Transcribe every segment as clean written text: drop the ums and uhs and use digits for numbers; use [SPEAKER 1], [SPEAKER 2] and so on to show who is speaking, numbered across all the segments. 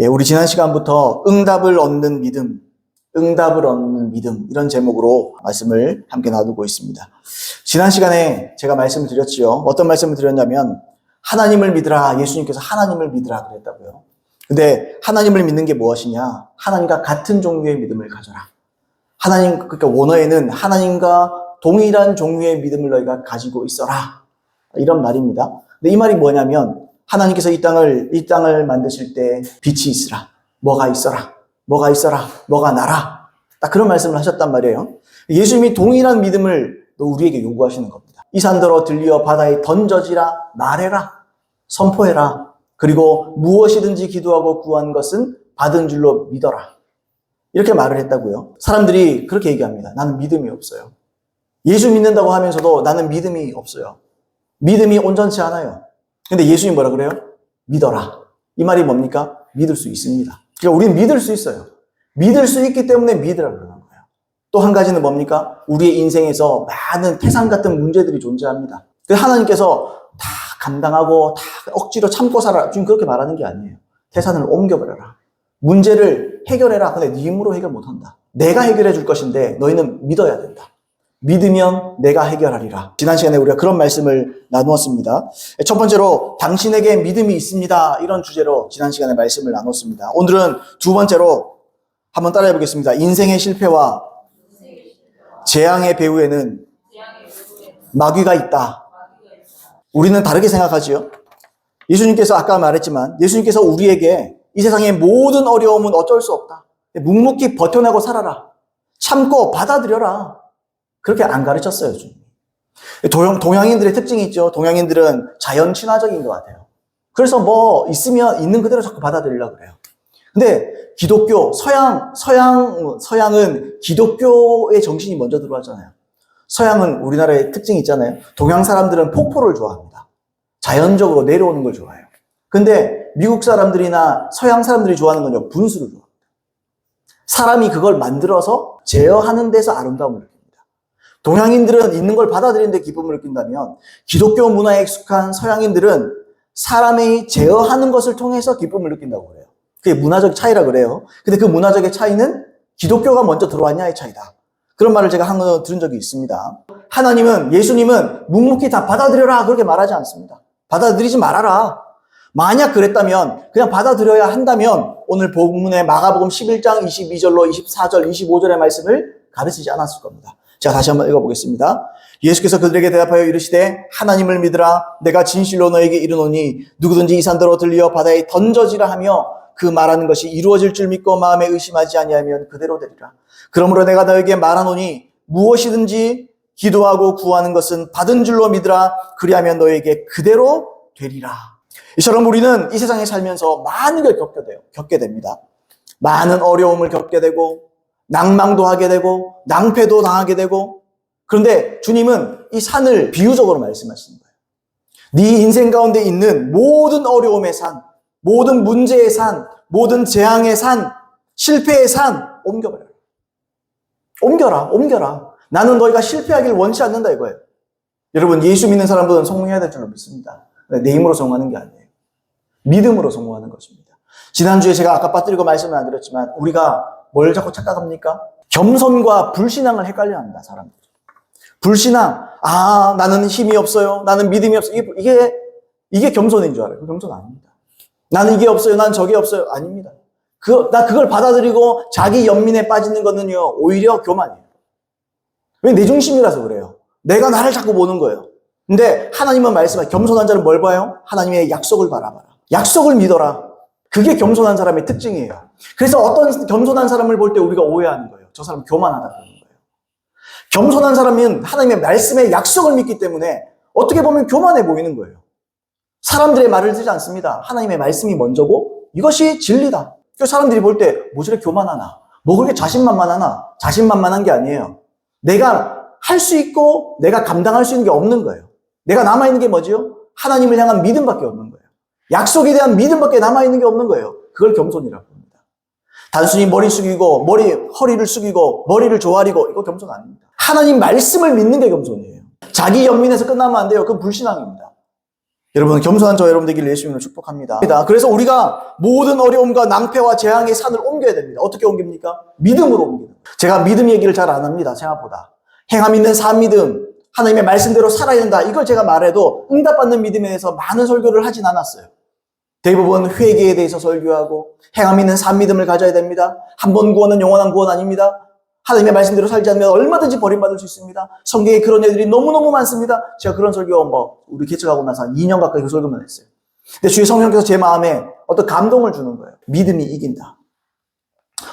[SPEAKER 1] 예, 우리 지난 시간부터 응답을 얻는 믿음, 이런 제목으로 말씀을 함께 나누고 있습니다. 지난 시간에 제가 말씀을 드렸지요. 어떤 말씀을 드렸냐면 하나님을 믿으라, 예수님께서 하나님을 믿으라 그랬다고요. 근데 하나님을 믿는 게 무엇이냐? 하나님과 같은 종류의 믿음을 가져라. 그러니까 원어에는 하나님과 동일한 종류의 믿음을 너희가 가지고 있어라. 이런 말입니다. 근데 이 말이 뭐냐면 하나님께서 이 땅을 만드실 때 빛이 있으라. 뭐가 있어라. 뭐가 나라. 딱 그런 말씀을 하셨단 말이에요. 예수님이 동일한 믿음을 우리에게 요구하시는 겁니다. 이 산더러 들리어 바다에 던져지라. 말해라. 선포해라. 그리고 무엇이든지 기도하고 구한 것은 받은 줄로 믿어라. 이렇게 말을 했다고요. 사람들이 그렇게 얘기합니다. 나는 믿음이 없어요. 예수 믿는다고 하면서도 나는 믿음이 없어요. 믿음이 온전치 않아요. 근데 예수님이 뭐라 그래요? 믿어라. 이 말이 뭡니까? 믿을 수 있습니다. 그러니까 우리는 믿을 수 있어요. 믿을 수 있기 때문에 믿으라고 그러는 거예요. 또 한 가지는 뭡니까? 우리의 인생에서 많은 태산 같은 문제들이 존재합니다. 그래서 하나님께서 다 감당하고 다 억지로 참고 살아. 지금 그렇게 말하는 게 아니에요. 태산을 옮겨버려라. 문제를 해결해라. 근데 네 힘으로 해결 못한다. 내가 해결해 줄 것인데 너희는 믿어야 된다. 믿으면 내가 해결하리라. 지난 시간에 우리가 그런 말씀을 나누었습니다. 첫 번째로 당신에게 믿음이 있습니다. 이런 주제로 지난 시간에 말씀을 나눴습니다. 오늘은 두 번째로 한번 따라해 보겠습니다. 인생의 실패와 재앙의 배후에는 마귀가 있다. 우리는 다르게 생각하지요. 예수님께서 아까 말했지만 예수님께서 우리에게 이 세상의 모든 어려움은 어쩔 수 없다. 묵묵히 버텨내고 살아라. 참고 받아들여라. 그렇게 안 가르쳤어요, 주님. 동양인들의 특징이 있죠. 동양인들은 자연 친화적인 것 같아요. 그래서 뭐 있으면 있는 그대로 자꾸 받아들이려고 그래요. 근데 기독교, 서양은 기독교의 정신이 먼저 들어왔잖아요. 서양은 우리나라의 특징이 있잖아요. 동양 사람들은 폭포를 좋아합니다. 자연적으로 내려오는 걸 좋아해요. 근데 미국 사람들이나 서양 사람들이 좋아하는 건요, 분수를 좋아합니다. 사람이 그걸 만들어서 제어하는 데서 아름다움을 느낍니다. 동양인들은 있는 걸 받아들이는 데 기쁨을 느낀다면 기독교 문화에 익숙한 서양인들은 사람이 제어하는 것을 통해서 기쁨을 느낀다고 그래요. 그게 문화적 차이라 그래요. 근데 그 문화적의 차이는 기독교가 먼저 들어왔냐의 차이다. 그런 말을 제가 한번 들은 적이 있습니다. 예수님은 묵묵히 다 받아들여라 그렇게 말하지 않습니다. 받아들이지 말아라. 만약 그랬다면 그냥 받아들여야 한다면 오늘 본문의 마가복음 11장 22절로 24절, 25절의 말씀을 가르치지 않았을 겁니다. 제가 다시 한번 읽어보겠습니다. 예수께서 그들에게 대답하여 이르시되 하나님을 믿으라. 내가 진실로 너에게 이르노니 누구든지 이 산더러 들리어 바다에 던져지라 하며 그 말하는 것이 이루어질 줄 믿고 마음에 의심하지 아니하면 그대로 되리라. 그러므로 내가 너에게 말하노니 무엇이든지 기도하고 구하는 것은 받은 줄로 믿으라. 그리하면 너에게 그대로 되리라. 이처럼 우리는 이 세상에 살면서 많은 걸 겪게 됩니다. 많은 어려움을 겪게 되고 낭망도 하게 되고 낭패도 당하게 되고, 그런데 주님은 이 산을 비유적으로 말씀하시는 거예요. 네 인생 가운데 있는 모든 어려움의 산, 모든 문제의 산, 모든 재앙의 산, 실패의 산 옮겨버려요. 옮겨라. 나는 너희가 실패하길 원치 않는다 이거예요. 여러분, 예수 믿는 사람들은 성공해야 될 줄로 믿습니다. 내 힘으로 성공하는 게 아니에요. 믿음으로 성공하는 것입니다. 지난주에 제가 아까 빠뜨리고 말씀을 안 드렸지만 우리가 뭘 자꾸 착각합니까? 겸손과 불신앙을 헷갈려 합니다, 사람들이. 불신앙, 나는 힘이 없어요. 나는 믿음이 없어요. 이게 겸손인 줄 알아요. 겸손 아닙니다. 나는 이게 없어요. 난 저게 없어요. 아닙니다. 그걸 받아들이고 자기 연민에 빠지는 거는요, 오히려 교만이에요. 왜? 내 중심이라서 그래요. 내가 나를 자꾸 보는 거예요. 근데 하나님은 말씀하세요. 겸손한 자는 뭘 봐요? 하나님의 약속을 바라봐라. 약속을 믿어라. 그게 겸손한 사람의 특징이에요. 그래서 어떤 겸손한 사람을 볼 때 우리가 오해하는 거예요. 저 사람 교만하다 그러는 거예요. 겸손한 사람은 하나님의 말씀의 약속을 믿기 때문에 어떻게 보면 교만해 보이는 거예요. 사람들의 말을 듣지 않습니다. 하나님의 말씀이 먼저고 이것이 진리다. 그래서 사람들이 볼 때 뭐 저래 교만하나? 뭐 그렇게 자신만만하나? 자신만만한 게 아니에요. 내가 할 수 있고 내가 감당할 수 있는 게 없는 거예요. 내가 남아있는 게 뭐지요? 하나님을 향한 믿음밖에 없는 거예요. 약속에 대한 믿음밖에 남아있는 게 없는 거예요. 그걸 겸손이라고 합니다. 단순히 허리를 숙이고 머리를 조아리고 이거 겸손 아닙니다. 하나님 말씀을 믿는 게 겸손이에요. 자기 연민에서 끝나면 안 돼요. 그건 불신앙입니다. 여러분, 겸손한 저 여러분 되기를 예수님으로 축복합니다. 그래서 우리가 모든 어려움과 낭패와 재앙의 산을 옮겨야 됩니다. 어떻게 옮깁니까? 믿음으로 옮깁니다. 제가 믿음 얘기를 잘 안 합니다. 생각보다. 행함 있는 산 믿음, 하나님의 말씀대로 살아야 된다. 이걸 제가 말해도 응답받는 믿음에 대해서 많은 설교를 하진 않았어요. 대부분 회개에 대해서 설교하고 행함 있는 산 믿음을 가져야 됩니다. 한 번 구원은 영원한 구원 아닙니다. 하나님의 말씀대로 살지 않으면 얼마든지 버림받을 수 있습니다. 성경에 그런 애들이 너무너무 많습니다. 제가 그런 설교 우리 개척하고 나서 한 2년 가까이 그 설교만 했어요. 근데 주의 성령께서 제 마음에 어떤 감동을 주는 거예요. 믿음이 이긴다.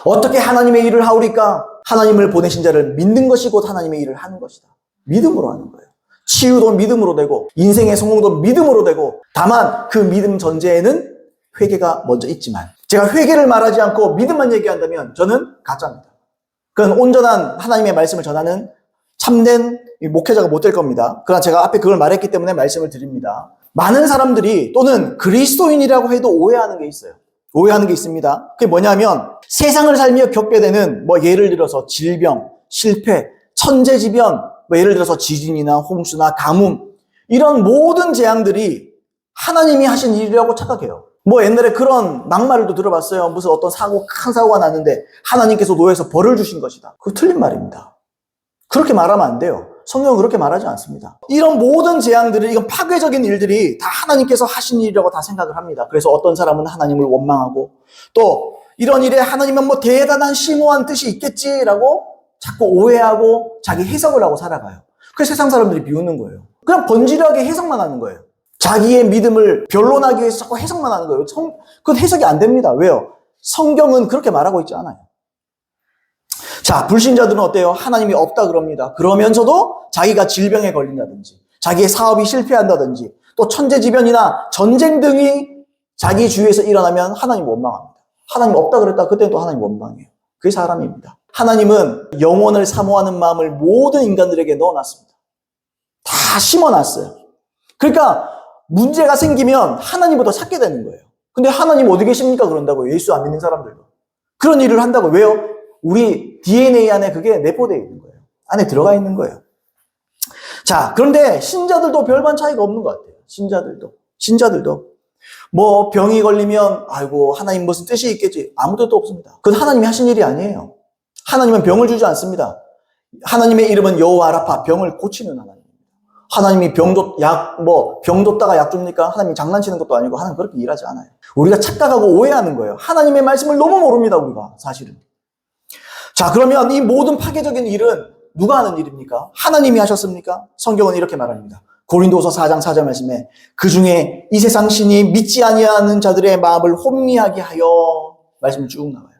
[SPEAKER 1] 어떻게 하나님의 일을 하오리까? 하나님을 보내신 자를 믿는 것이 곧 하나님의 일을 하는 것이다. 믿음으로 하는 거예요. 치유도 믿음으로 되고 인생의 성공도 믿음으로 되고, 다만 그 믿음 전제에는 회개가 먼저 있지만, 제가 회개를 말하지 않고 믿음만 얘기한다면 저는 가짜입니다. 그건 온전한 하나님의 말씀을 전하는 참된 목회자가 못 될 겁니다. 그러나 제가 앞에 그걸 말했기 때문에 말씀을 드립니다. 많은 사람들이 또는 그리스도인이라고 해도 오해하는 게 있어요. 오해하는 게 있습니다. 그게 뭐냐면 세상을 살며 겪게 되는 예를 들어서 질병, 실패, 천재지변, 예를 들어서 지진이나 홍수나 가뭄, 이런 모든 재앙들이 하나님이 하신 일이라고 착각해요. 옛날에 그런 막말도 들어봤어요. 무슨 어떤 큰 사고가 났는데 하나님께서 노예에서 벌을 주신 것이다. 그거 틀린 말입니다. 그렇게 말하면 안 돼요. 성경은 그렇게 말하지 않습니다. 이런 모든 재앙들이, 이건 파괴적인 일들이 다 하나님께서 하신 일이라고 다 생각을 합니다. 그래서 어떤 사람은 하나님을 원망하고, 또 이런 일에 하나님은 대단한 심오한 뜻이 있겠지라고 자꾸 오해하고 자기 해석을 하고 살아가요. 그래서 세상 사람들이 비웃는 거예요. 그냥 번지르하게 해석만 하는 거예요. 자기의 믿음을 변론하기 위해서 자꾸 해석만 하는 거예요. 그건 해석이 안 됩니다. 왜요? 성경은 그렇게 말하고 있지 않아요. 자, 불신자들은 어때요? 하나님이 없다 그럽니다. 그러면서도 자기가 질병에 걸린다든지, 자기의 사업이 실패한다든지, 또 천재지변이나 전쟁 등이 자기 주위에서 일어나면 하나님 원망합니다. 하나님 없다 그랬다, 그때는 또 하나님 원망해요. 그게 사람입니다. 하나님은 영혼을 사모하는 마음을 모든 인간들에게 넣어놨습니다. 다 심어놨어요. 그러니까 문제가 생기면 하나님부터 찾게 되는 거예요. 근데 하나님 어디 계십니까? 그런다고요. 예수 안 믿는 사람들도. 그런 일을 한다고. 왜요? 우리 DNA 안에 그게 내포되어 있는 거예요. 안에 들어가 있는 거예요. 자, 그런데 신자들도 별반 차이가 없는 것 같아요. 신자들도. 병이 걸리면, 아이고, 하나님 무슨 뜻이 있겠지. 아무 뜻도 없습니다. 그건 하나님이 하신 일이 아니에요. 하나님은 병을 주지 않습니다. 하나님의 이름은 여호와 라파, 병을 고치는 하나님. 하나님이 병 줬다가 약 줍니까? 하나님이 장난치는 것도 아니고 하나님 그렇게 일하지 않아요. 우리가 착각하고 오해하는 거예요. 하나님의 말씀을 너무 모릅니다, 우리가 사실은. 자, 그러면 이 모든 파괴적인 일은 누가 하는 일입니까? 하나님이 하셨습니까? 성경은 이렇게 말합니다. 고린도서 4장 4절 말씀에 그 중에 이 세상 신이 믿지 아니하는 자들의 마음을 혼미하게 하여, 말씀이 쭉 나와요.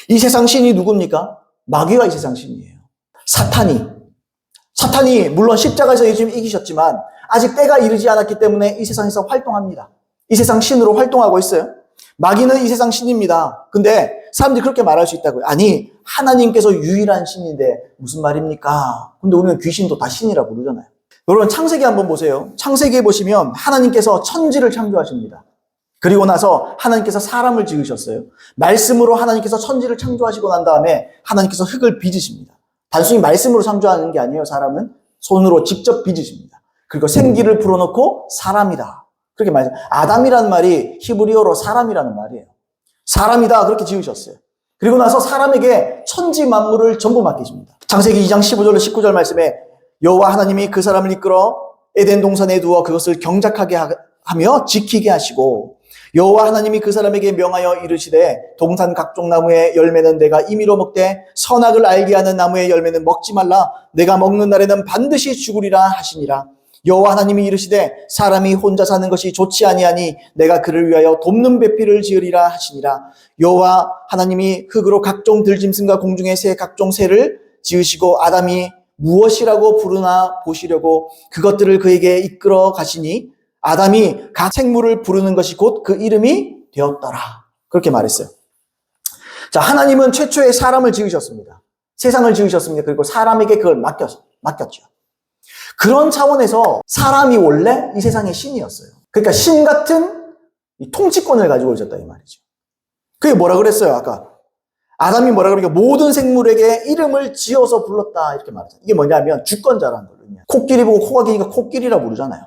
[SPEAKER 1] 이 세상 신이 누굽니까? 마귀가 이 세상 신이에요. 사탄이 물론 십자가에서 예수님 이기셨지만 아직 때가 이르지 않았기 때문에 이 세상에서 활동합니다. 이 세상 신으로 활동하고 있어요. 마귀는 이 세상 신입니다. 근데 사람들이 그렇게 말할 수 있다고요. 아니, 하나님께서 유일한 신인데 무슨 말입니까? 근데 우리는 귀신도 다 신이라고 부르잖아요. 여러분, 창세기 한번 보세요. 창세기에 보시면 하나님께서 천지를 창조하십니다. 그리고 나서 하나님께서 사람을 지으셨어요. 말씀으로 하나님께서 천지를 창조하시고 난 다음에 하나님께서 흙을 빚으십니다. 단순히 말씀으로 창조하는 게 아니에요. 사람은 손으로 직접 빚으십니다. 그리고 생기를 불어넣고 사람이다. 그렇게 말해요. 아담이라는 말이 히브리어로 사람이라는 말이에요. 사람이다, 그렇게 지으셨어요. 그리고 나서 사람에게 천지 만물을 전부 맡기십니다. 창세기 2장 15절 19절 말씀에 여호와 하나님이 그 사람을 이끌어 에덴 동산에 두어 그것을 경작하게 하며 지키게 하시고, 여호와 하나님이 그 사람에게 명하여 이르시되 동산 각종 나무의 열매는 내가 임의로 먹되 선악을 알게 하는 나무의 열매는 먹지 말라. 내가 먹는 날에는 반드시 죽으리라 하시니라. 여호와 하나님이 이르시되 사람이 혼자 사는 것이 좋지 아니하니 내가 그를 위하여 돕는 배필을 지으리라 하시니라. 여호와 하나님이 흙으로 각종 들짐승과 공중의 새 각종 새를 지으시고 아담이 무엇이라고 부르나 보시려고 그것들을 그에게 이끌어 가시니 아담이 각 생물을 부르는 것이 곧 그 이름이 되었더라. 그렇게 말했어요. 자, 하나님은 최초의 사람을 지으셨습니다. 세상을 지으셨습니다. 그리고 사람에게 그걸 맡겼죠. 그런 차원에서 사람이 원래 이 세상의 신이었어요. 그러니까 신 같은 이 통치권을 가지고 있었다 이 말이죠. 그게 뭐라 그랬어요? 아까 아담이 뭐라 그러니까 모든 생물에게 이름을 지어서 불렀다 이렇게 말하잖아요. 이게 뭐냐면 주권자라는 거거든요. 코끼리 보고 코가 기니까 코끼리라 부르잖아요.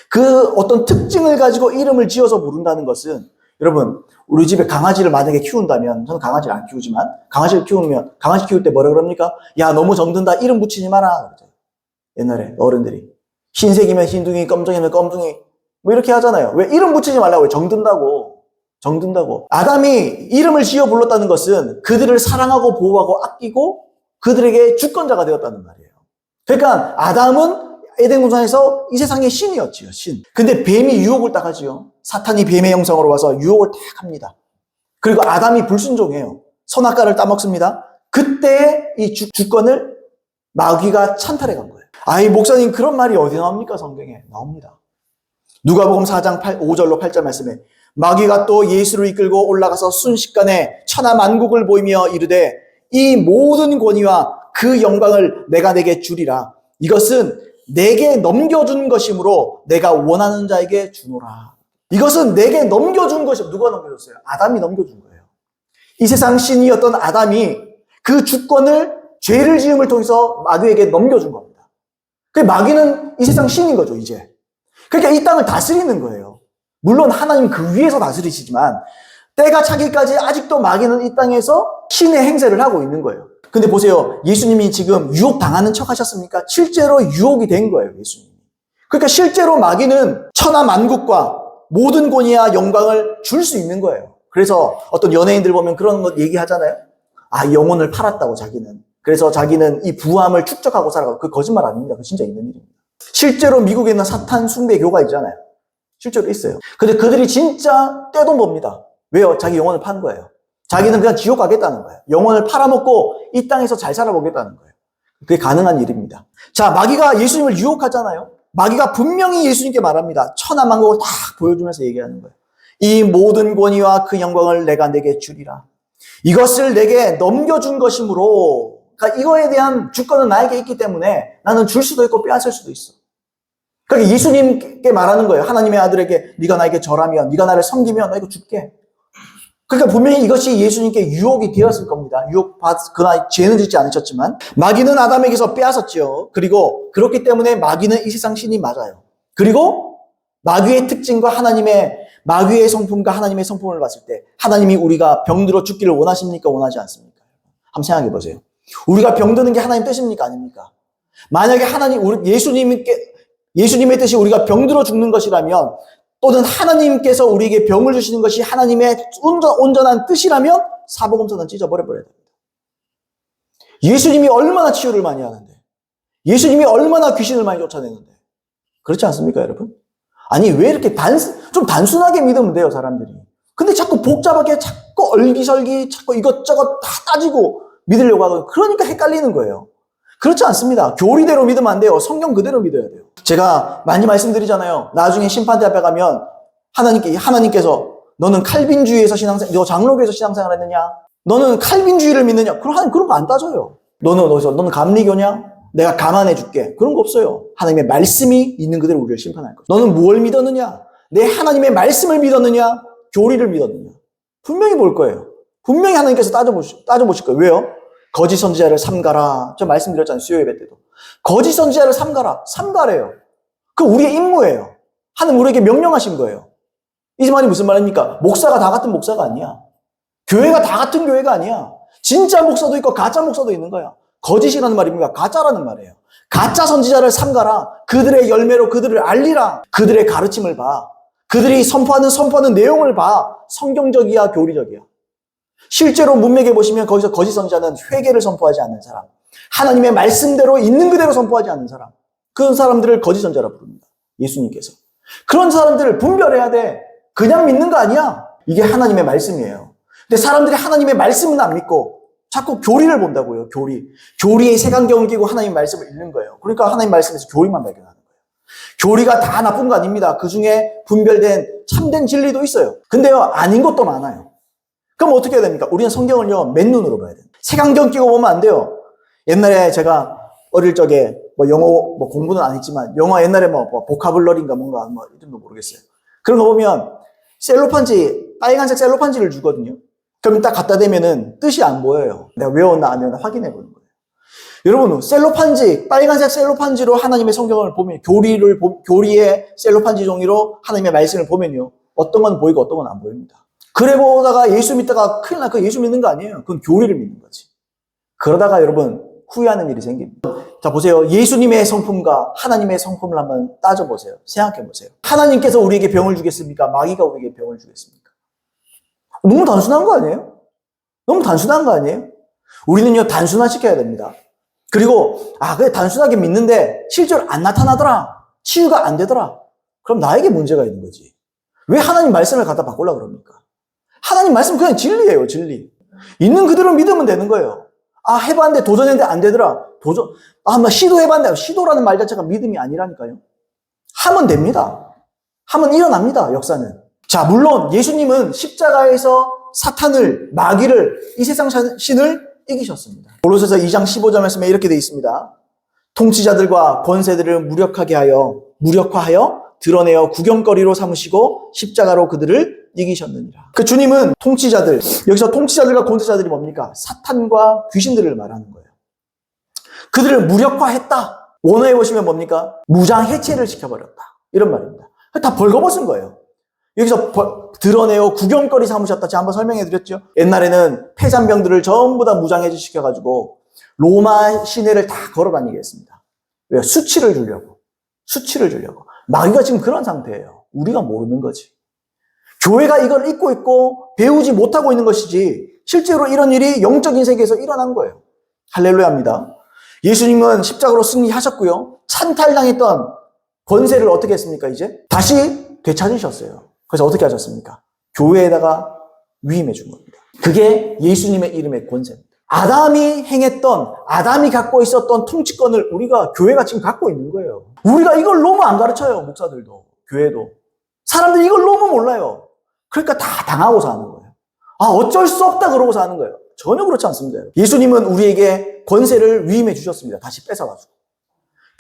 [SPEAKER 1] 그 어떤 특징을 가지고 이름을 지어서 부른다는 것은, 여러분, 우리 집에 강아지를 만약에 키운다면, 저는 강아지를 안 키우지만, 강아지를 키우면, 강아지 키울 때 뭐라 그럽니까? 야, 너무 정든다. 이름 붙이지 마라. 그러죠. 옛날에 어른들이. 흰색이면 흰둥이, 검정이면 검둥이. 뭐 이렇게 하잖아요. 왜 이름 붙이지 말라고? 왜 정든다고. 정든다고. 아담이 이름을 지어 불렀다는 것은 그들을 사랑하고 보호하고 아끼고 그들에게 주권자가 되었다는 말이에요. 그러니까 아담은 에덴 동산에서 이 세상의 신이었지요, 신. 근데 뱀이 유혹을 딱 하지요. 사탄이 뱀의 형상으로 와서 유혹을 딱 합니다. 그리고 아담이 불순종해요. 선악과를 따먹습니다. 그때 이 주권을 마귀가 찬탈해 간 거예요. 아이, 목사님, 그런 말이 어디 나옵니까? 성경에 나옵니다. 누가복음 4장 5절로 8절 말씀에 마귀가 또 예수를 이끌고 올라가서 순식간에 천하만국을 보이며 이르되 이 모든 권위와 그 영광을 내가 내게 주리라. 이것은 내게 넘겨준 것이므로 내가 원하는 자에게 주노라. 이것은 내게 넘겨준 것이, 누가 넘겨줬어요? 아담이 넘겨준 거예요. 이 세상 신이었던 아담이 그 주권을 죄를 지음을 통해서 마귀에게 넘겨준 겁니다. 그 마귀는 이 세상 신인 거죠, 이제. 그러니까 이 땅을 다스리는 거예요. 물론 하나님 그 위에서 다스리시지만 때가 차기까지 아직도 마귀는 이 땅에서 신의 행세를 하고 있는 거예요. 근데 보세요. 예수님이 지금 유혹당하는 척 하셨습니까? 실제로 유혹이 된 거예요, 예수님이. 그러니까 실제로 마귀는 천하만국과 모든 권위와 영광을 줄 수 있는 거예요. 그래서 어떤 연예인들 보면 그런 거 얘기하잖아요. 아, 영혼을 팔았다고 자기는. 그래서 자기는 이 부함을 축적하고 살아가고. 그 거짓말 아닙니다. 그 진짜 있는 일입니다. 실제로 미국에는 사탄 숭배교가 있잖아요. 실제로 있어요. 근데 그들이 진짜 떼돈 법니다. 왜요? 자기 영혼을 판 거예요. 자기는 그냥 지옥 가겠다는 거예요. 영혼을 팔아먹고 이 땅에서 잘 살아보겠다는 거예요. 그게 가능한 일입니다. 자, 마귀가 예수님을 유혹하잖아요. 마귀가 분명히 예수님께 말합니다. 천하만국을 딱 보여주면서 얘기하는 거예요. 이 모든 권위와 그 영광을 내가 내게 주리라. 이것을 내게 넘겨준 것이므로, 그러니까 이거에 대한 주권은 나에게 있기 때문에 나는 줄 수도 있고 빼앗을 수도 있어. 그러니까 예수님께 말하는 거예요. 하나님의 아들에게 네가 나에게 절하면, 네가 나를 섬기면 나 이거 줄게. 그러니까 분명히 이것이 예수님께 유혹이 되었을 겁니다. 그러나 죄는 짓지 않으셨지만 마귀는 아담에게서 빼앗았죠. 그리고 그렇기 때문에 마귀는 이 세상 신이 맞아요. 그리고 마귀의 특징과 마귀의 성품과 하나님의 성품을 봤을 때 하나님이 우리가 병들어 죽기를 원하십니까? 원하지 않습니까? 한번 생각해 보세요. 우리가 병드는 게 하나님 뜻입니까? 아닙니까? 만약에 예수님의 뜻이 우리가 병들어 죽는 것이라면, 또는 하나님께서 우리에게 병을 주시는 것이 하나님의 온전한 뜻이라면 사복음서는 찢어버려야 됩니다. 예수님이 얼마나 치유를 많이 하는데, 예수님이 얼마나 귀신을 많이 쫓아내는데, 그렇지 않습니까, 여러분? 아니, 왜 이렇게 좀 단순하게 믿으면 돼요, 사람들이. 근데 자꾸 복잡하게, 자꾸 얼기설기, 자꾸 이것저것 다 따지고 믿으려고 하고, 그러니까 헷갈리는 거예요. 그렇지 않습니다. 교리대로 믿으면 안 돼요. 성경 그대로 믿어야 돼요. 제가 많이 말씀드리잖아요. 나중에 심판대 앞에 가면 하나님께서 너는 칼빈주의에서 너 장로교에서 신앙생활 했느냐? 너는 칼빈주의를 믿느냐? 그런 거 안 따져요. 너는 감리교냐? 내가 감안해 줄게. 그런 거 없어요. 하나님의 말씀이 있는 그대로 우리를 심판할 거예요. 너는 무엇을 믿었느냐? 내 하나님의 말씀을 믿었느냐? 교리를 믿었느냐? 분명히 볼 거예요. 분명히 하나님께서 따져보실 거예요. 왜요? 거짓 선지자를 삼가라. 저 말씀드렸잖아요. 수요 예배 때도. 거짓 선지자를 삼가래요. 그 우리의 임무예요. 하나님 우리에게 명령하신 거예요. 이 말이 무슨 말입니까? 목사가 다 같은 목사가 아니야. 교회가 다 같은 교회가 아니야. 진짜 목사도 있고 가짜 목사도 있는 거야. 거짓이라는 말이 뭡니까? 가짜라는 말이에요. 가짜 선지자를 삼가라. 그들의 열매로 그들을 알리라. 그들의 가르침을 봐. 그들이 선포하는 내용을 봐. 성경적이야, 교리적이야. 실제로 문맥에 보시면 거기서 거짓 선지자는 회개를 선포하지 않는 사람, 하나님의 말씀대로 있는 그대로 선포하지 않는 사람, 그런 사람들을 거짓 선지자라 부릅니다. 예수님께서. 그런 사람들을 분별해야 돼. 그냥 믿는 거 아니야. 이게 하나님의 말씀이에요. 근데 사람들이 하나님의 말씀은 안 믿고 자꾸 교리를 본다고요. 교리의 색안경을 끼고 하나님의 말씀을 읽는 거예요. 그러니까 하나님의 말씀에서 교리만 발견하는 거예요. 교리가 다 나쁜 거 아닙니다. 그 중에 분별된 참된 진리도 있어요. 근데요, 아닌 것도 많아요. 그럼 어떻게 해야 됩니까? 우리는 성경을요, 맨눈으로 봐야 돼요. 색안경 끼고 보면 안 돼요. 옛날에 제가 어릴 적에 영어 공부는 안 했지만 영어 옛날에 보카블러리인가 뭔가 이름도 모르겠어요. 그런 거 보면 빨간색 셀로판지를 주거든요. 그럼 딱 갖다 대면은 뜻이 안 보여요. 내가 외웠나 안 외웠나 확인해 보는 거예요. 여러분, 셀로판지, 빨간색 셀로판지로 하나님의 성경을 보면, 교리의 셀로판지 종이로 하나님의 말씀을 보면요. 어떤 건 보이고 어떤 건 안 보입니다. 그래 보다가 예수 믿다가 큰일 나, 그 예수 믿는 거 아니에요. 그건 교리를 믿는 거지. 그러다가 여러분, 후회하는 일이 생깁니다. 자, 보세요. 예수님의 성품과 하나님의 성품을 한번 따져보세요. 생각해보세요. 하나님께서 우리에게 병을 주겠습니까? 마귀가 우리에게 병을 주겠습니까? 너무 단순한 거 아니에요? 너무 단순한 거 아니에요? 우리는요, 단순화시켜야 됩니다. 그리고, 그래, 단순하게 믿는데, 실제로 안 나타나더라. 치유가 안 되더라. 그럼 나에게 문제가 있는 거지. 왜 하나님 말씀을 갖다 바꾸려고 그럽니까? 하나님 말씀 그냥 진리예요, 진리. 있는 그대로 믿으면 되는 거예요. 해봤는데, 도전했는데 안 되더라. 나 시도해봤는데, 시도라는 말 자체가 믿음이 아니라니까요. 하면 됩니다. 하면 일어납니다, 역사는. 자, 물론, 예수님은 십자가에서 사탄을, 마귀를, 이 세상 신을 이기셨습니다. 골로새서 2장 15절 말씀에 이렇게 되어 있습니다. 통치자들과 권세들을 무력화하여 드러내어 구경거리로 삼으시고 십자가로 그들을 이기셨느니라. 그 주님은 통치자들, 여기서 통치자들과 권세자들이 뭡니까? 사탄과 귀신들을 말하는 거예요. 그들을 무력화했다. 원어에 보시면 뭡니까? 무장 해체를 시켜버렸다. 이런 말입니다. 다 벌거벗은 거예요. 여기서 드러내어 구경거리 삼으셨다. 제가 한번 설명해 드렸죠. 옛날에는 폐잔병들을 전부 다 무장해제 시켜가지고 로마 시내를 다 걸어다니게 했습니다. 왜? 수치를 주려고. 마귀가 지금 그런 상태예요. 우리가 모르는 거지. 교회가 이걸 잊고 있고 배우지 못하고 있는 것이지 실제로 이런 일이 영적인 세계에서 일어난 거예요. 할렐루야입니다. 예수님은 십자가로 승리하셨고요. 찬탈당했던 권세를 어떻게 했습니까? 이제 다시 되찾으셨어요. 그래서 어떻게 하셨습니까? 교회에다가 위임해 준 겁니다. 그게 예수님의 이름의 권세입니다. 아담이 갖고 있었던 통치권을 교회가 지금 갖고 있는 거예요. 우리가 이걸 너무 안 가르쳐요. 목사들도, 교회도. 사람들이 이걸 너무 몰라요. 그러니까 다 당하고 사는 거예요. 어쩔 수 없다 그러고 사는 거예요. 전혀 그렇지 않습니다. 예수님은 우리에게 권세를 위임해 주셨습니다. 다시 뺏어가지고.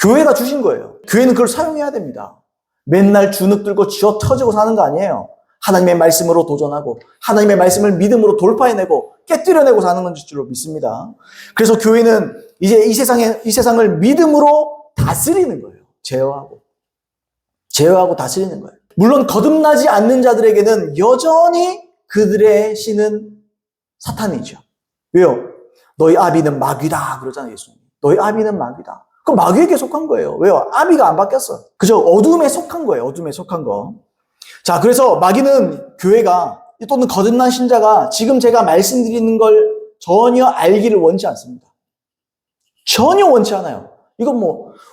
[SPEAKER 1] 교회가 주신 거예요. 교회는 그걸 사용해야 됩니다. 맨날 주눅 들고 쥐어 터지고 사는 거 아니에요. 하나님의 말씀으로 도전하고 하나님의 말씀을 믿음으로 돌파해내고 깨뜨려내고 사는 줄로 믿습니다. 그래서 교회는 이제 이 세상을 믿음으로 다스리는 거예요. 제어하고 다스리는 거예요. 물론 거듭나지 않는 자들에게는 여전히 그들의 신은 사탄이죠. 왜요? 너희 아비는 마귀다 그러잖아요, 예수님. 너희 아비는 마귀다. 그럼 마귀에게 속한 거예요. 왜요? 아비가 안 바뀌었어. 그죠? 어둠에 속한 거예요. 어둠에 속한 거. 자, 그래서 마귀는 교회가 또는 거듭난 신자가 지금 제가 말씀드리는 걸 전혀 알기를 원치 않습니다. 전혀 원치 않아요. 이건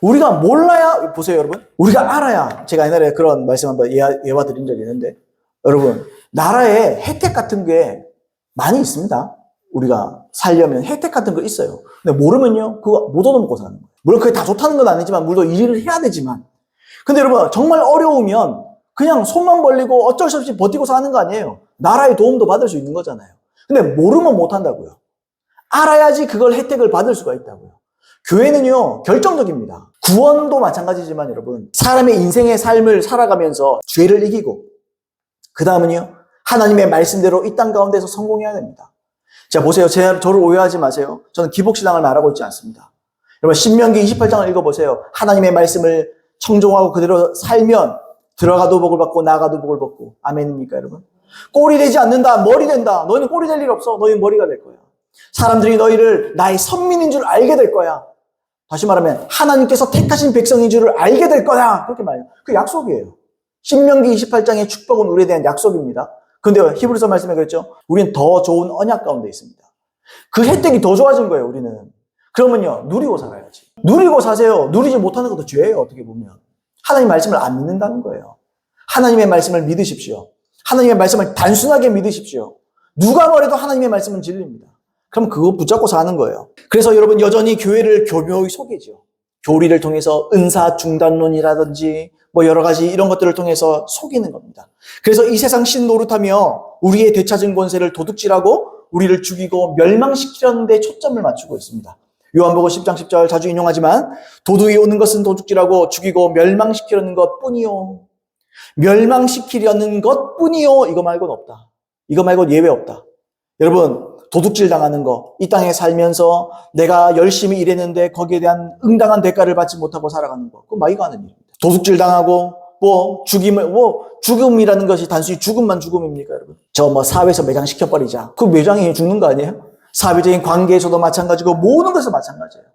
[SPEAKER 1] 우리가 몰라야, 보세요, 여러분. 우리가 알아야, 제가 옛날에 그런 말씀 한번 예화 드린 적이 있는데, 여러분, 나라에 혜택 같은 게 많이 있습니다. 우리가 살려면 혜택 같은 거 있어요. 근데 모르면요, 그거 못 얻어먹고 사는 거예요. 물론 그게 다 좋다는 건 아니지만, 물론 일을 해야 되지만. 근데 여러분, 정말 어려우면 그냥 손만 벌리고 어쩔 수 없이 버티고 사는 거 아니에요. 나라의 도움도 받을 수 있는 거잖아요. 근데 모르면 못 한다고요. 알아야지 그걸 혜택을 받을 수가 있다고요. 교회는요, 결정적입니다. 구원도 마찬가지지만 여러분, 사람의 인생의 삶을 살아가면서 죄를 이기고, 그 다음은요, 하나님의 말씀대로 이 땅 가운데서 성공해야 됩니다. 자, 보세요. 저를 오해하지 마세요. 저는 기복신앙을 말하고 있지 않습니다. 여러분, 신명기 28장을 읽어보세요. 하나님의 말씀을 청종하고 그대로 살면 들어가도 복을 받고 나가도 복을 받고. 아멘입니까, 여러분? 꼴이 되지 않는다, 머리 된다. 너희는 꼴이 될 일 없어. 너희는 머리가 될 거야. 사람들이 너희를 나의 선민인 줄 알게 될 거야. 다시 말하면 하나님께서 택하신 백성인 줄을 알게 될 거야. 그렇게 말해요. 그 약속이에요. 신명기 28장의 축복은 우리에 대한 약속입니다. 그런데 히브리서 말씀에 그랬죠. 우리는 더 좋은 언약 가운데 있습니다. 그 혜택이 더 좋아진 거예요, 우리는. 그러면요, 누리고 살아야지. 누리고 사세요. 누리지 못하는 것도 죄예요, 어떻게 보면. 하나님 말씀을 안 믿는다는 거예요. 하나님의 말씀을 믿으십시오. 하나님의 말씀을 단순하게 믿으십시오. 누가 뭐래도 하나님의 말씀은 진리입니다. 그럼 그거 붙잡고 사는 거예요. 그래서 여러분 여전히 교회를 교묘히 속이죠. 교리를 통해서 은사 중단론이라든지 여러 가지 이런 것들을 통해서 속이는 겁니다. 그래서 이 세상 신 노릇하며 우리의 되찾은 권세를 도둑질하고 우리를 죽이고 멸망시키려는 데 초점을 맞추고 있습니다. 요한복음 10장 10절 자주 인용하지만 도둑이 오는 것은 도둑질하고 죽이고 멸망시키려는 것뿐이요. 멸망시키려는 것뿐이요. 이거 말고는 없다. 이거 말고는 예외 없다. 여러분, 도둑질 당하는 거, 이 땅에 살면서 내가 열심히 일했는데 거기에 대한 응당한 대가를 받지 못하고 살아가는 거, 그건 마이가 하는 일입니다. 도둑질 당하고 죽음이라는 것이 단순히 죽음만 죽음입니까, 여러분? 사회에서 매장시켜버리자. 그 매장이 죽는 거 아니에요? 사회적인 관계에서도 마찬가지고 모든 것에서 마찬가지예요.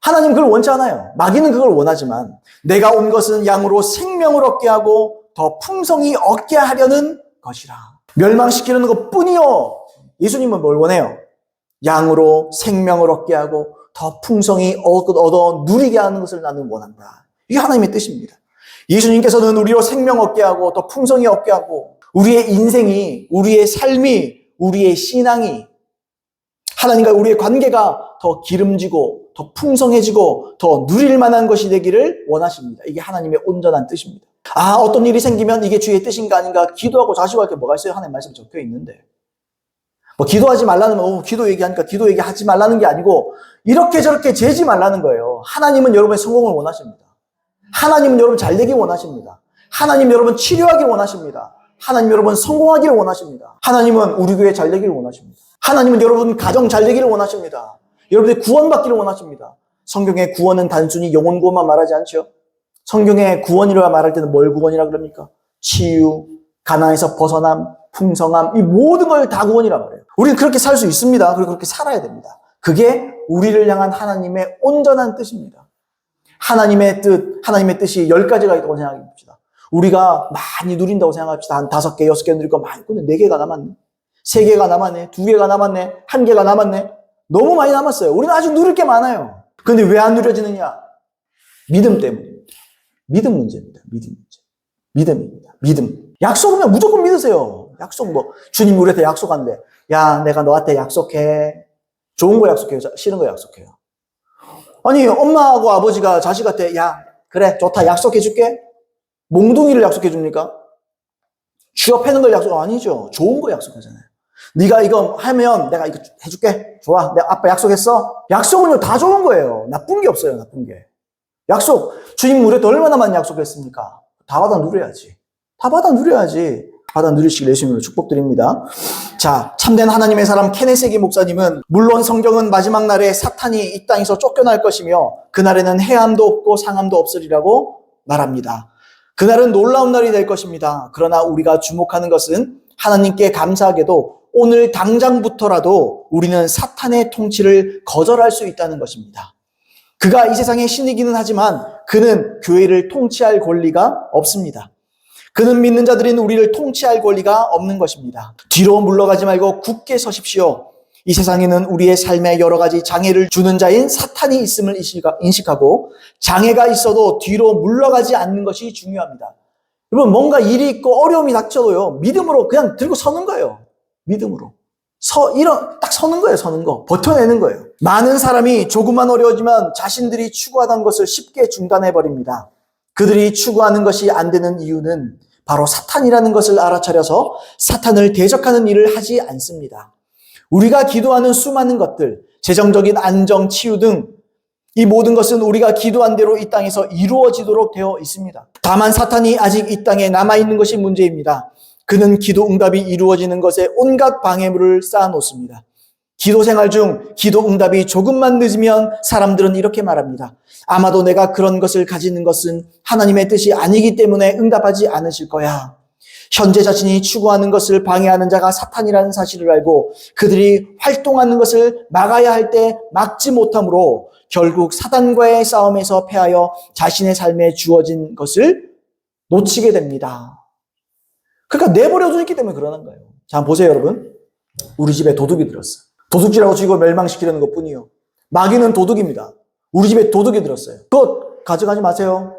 [SPEAKER 1] 하나님 그걸 원치 않아요. 마귀는 그걸 원하지만 내가 온 것은 양으로 생명을 얻게 하고 더 풍성히 얻게 하려는 것이라. 멸망시키는 것뿐이요. 예수님은 뭘 원해요? 양으로 생명을 얻게 하고 더 풍성히 얻어 누리게 하는 것을 나는 원한다. 이게 하나님의 뜻입니다. 예수님께서는 우리로 생명 얻게 하고 더 풍성히 얻게 하고 우리의 인생이, 우리의 삶이, 우리의 신앙이 하나님과 우리의 관계가 더 기름지고 더 풍성해지고 더 누릴 만한 것이 되기를 원하십니다. 이게 하나님의 온전한 뜻입니다. 어떤 일이 생기면 이게 주의 뜻인가 아닌가 기도하고 자시고 할 게 뭐가 있어요? 하나님 말씀 적혀 있는데. 기도하지 말라는 기도 얘기하니까 기도 얘기하지 말라는 게 아니고 이렇게 저렇게 재지 말라는 거예요. 하나님은 여러분의 성공을 원하십니다. 하나님은 여러분 잘 되기 원하십니다. 하나님 여러분 치료하기 원하십니다. 하나님 여러분 성공하기를 원하십니다. 하나님은 우리 교회 잘 되기를 원하십니다. 하나님은 여러분 가정 잘 되기를 원하십니다. 여러분들 구원받기를 원하십니다. 성경의 구원은 단순히 영혼 구원만 말하지 않죠. 성경의 구원이라 말할 때는 뭘 구원이라 그럽니까? 치유, 가난에서 벗어남, 풍성함, 이 모든 걸 다 구원이라 말해요. 우리는 그렇게 살 수 있습니다. 그리고 그렇게 살아야 됩니다. 그게 우리를 향한 하나님의 온전한 뜻입니다. 하나님의 뜻이 10가지가 있다고 생각해 봅시다. 우리가 많이 누린다고 생각합시다. 한 5개, 6개 누릴 거 많이, 근데 4개가 남았네. 3개가 남았네. 2개가 남았네. 1개가 남았네. 너무 많이 남았어요. 우리는 아직 누릴 게 많아요. 근데 왜 안 누려지느냐? 믿음 때문입니다. 믿음 문제입니다. 믿음입니다. 믿음. 약속이면 무조건 믿으세요. 약속 주님이 우리한테 약속한대. 야, 내가 너한테 약속해. 좋은 거 약속해요. 싫은 거 약속해요. 아니, 엄마하고 아버지가 자식한테, 야, 그래, 좋다, 약속해 줄게. 몽둥이를 약속해 줍니까? 쥐어 패는 걸 아니죠. 좋은 거 약속하잖아요. 네가 이거 하면 내가 이거 해줄게. 좋아, 내가 아빠 약속했어. 약속은 다 좋은 거예요. 나쁜 게 없어요, 나쁜 게. 약속, 주님 우리한테 얼마나 많이 약속했습니까? 다 받아 누려야지. 받아 누리시길 예수님으로 축복드립니다. 자, 참된 하나님의 사람 케네세기 목사님은 물론 성경은 마지막 날에 사탄이 이 땅에서 쫓겨날 것이며 그날에는 해함도 없고 상함도 없으리라고 말합니다. 그날은 놀라운 날이 될 것입니다. 그러나 우리가 주목하는 것은 하나님께 감사하게도 오늘 당장부터라도 우리는 사탄의 통치를 거절할 수 있다는 것입니다. 그가 이 세상의 신이기는 하지만 그는 교회를 통치할 권리가 없습니다. 그는 믿는 자들인 우리를 통치할 권리가 없는 것입니다. 뒤로 물러가지 말고 굳게 서십시오. 이 세상에는 우리의 삶에 여러 가지 장애를 주는 자인 사탄이 있음을 인식하고 장애가 있어도 뒤로 물러가지 않는 것이 중요합니다. 여러분 뭔가 일이 있고 어려움이 닥쳐도요. 믿음으로 그냥 들고 서는 거예요. 믿음으로. 딱 서는 거예요. 서는 거. 버텨내는 거예요. 많은 사람이 조금만 어려워지면 자신들이 추구하던 것을 쉽게 중단해버립니다. 그들이 추구하는 것이 안 되는 이유는 바로 사탄이라는 것을 알아차려서 사탄을 대적하는 일을 하지 않습니다. 우리가 기도하는 수많은 것들, 재정적인 안정, 치유 등 이 모든 것은 우리가 기도한 대로 이 땅에서 이루어지도록 되어 있습니다. 다만 사탄이 아직 이 땅에 남아있는 것이 문제입니다. 그는 기도 응답이 이루어지는 것에 온갖 방해물을 쌓아놓습니다. 기도 생활 중 기도 응답이 조금만 늦으면 사람들은 이렇게 말합니다. 아마도 내가 그런 것을 가지는 것은 하나님의 뜻이 아니기 때문에 응답하지 않으실 거야. 현재 자신이 추구하는 것을 방해하는 자가 사탄이라는 사실을 알고 그들이 활동하는 것을 막아야 할 때 막지 못함으로 결국 사탄과의 싸움에서 패하여 자신의 삶에 주어진 것을 놓치게 됩니다. 그러니까 내버려 두기 때문에 그러는 거예요. 자, 한번 보세요, 여러분. 우리 집에 도둑이 들었어. 도둑질하고 죽이고 멸망시키려는 것뿐이요. 마귀는 도둑입니다. 우리 집에 도둑이 들었어요. 그거 가져가지 마세요.